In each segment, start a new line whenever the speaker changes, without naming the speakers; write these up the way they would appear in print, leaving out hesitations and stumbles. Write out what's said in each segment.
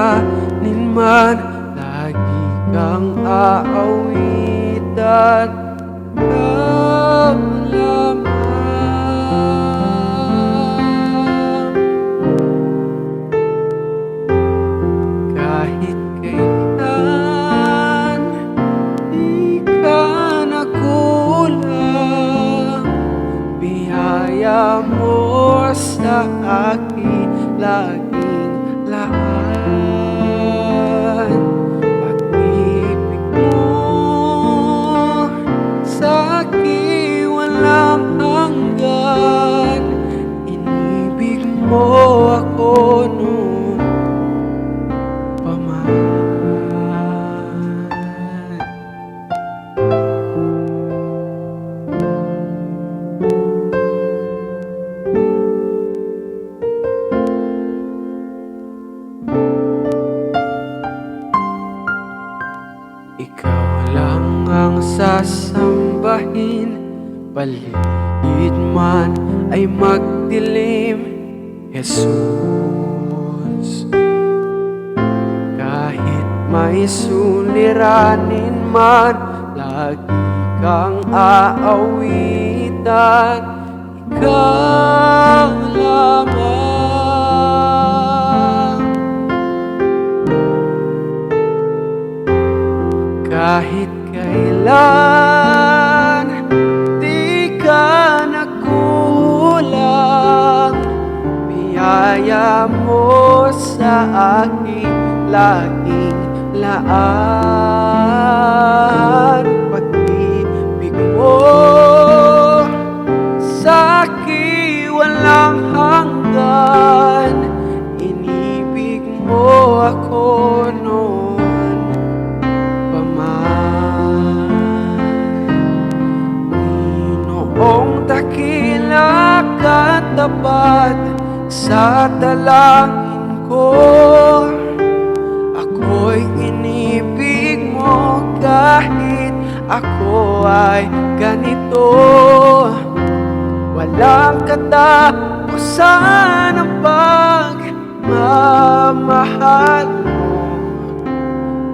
suliranin man, lagi kang aawitan. Ikaw lamang, kahit kailan di ka nakulang. Biyaya mo sa akin laging laan. Pag-ibig mo sa akin walang hanggan. Inibig mo ako noon pa man. Ikaw lang ang sasambahin, paligid man ay magdilim, Jesus. Kahit may suliranin man, lagi kang aawitan. Ikaw lamang, kahit kailan di ka nakulang. Biyaya mo sa akin laging laan. Pag-ibig mo sa akin walang hanggan. Inibig mo ako noon pa man. Ginoong dakila katapat sa dalangin ko. Ako'y inibig mo kahit ako ay ganito. Walang katapusan ang pagmamahal mo.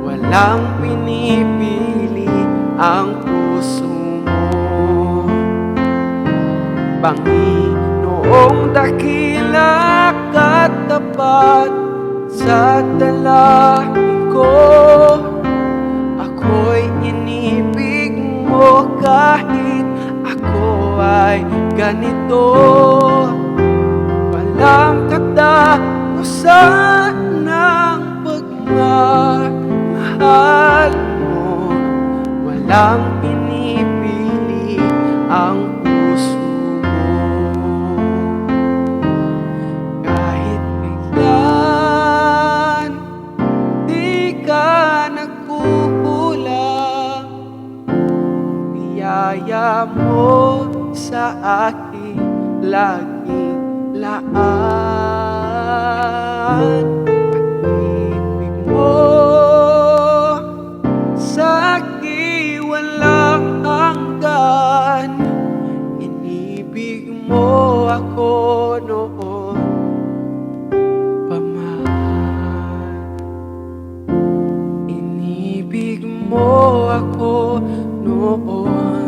Walang pinipili ang puso mo. Panginoong dakila katapat sa dalangin ko. Ako'y inibig mo kahit ako ay ganito. Walang katapusan ng pagmamahal mo. Walang pinipili ang puso mo. Kahit kailan di ka nagkukulang. Biyaya mo sa akin laging laan. Pag-ibig mo sa akin walang hanggan. Inibig mo ako noon pa man. Inibig mo ako noon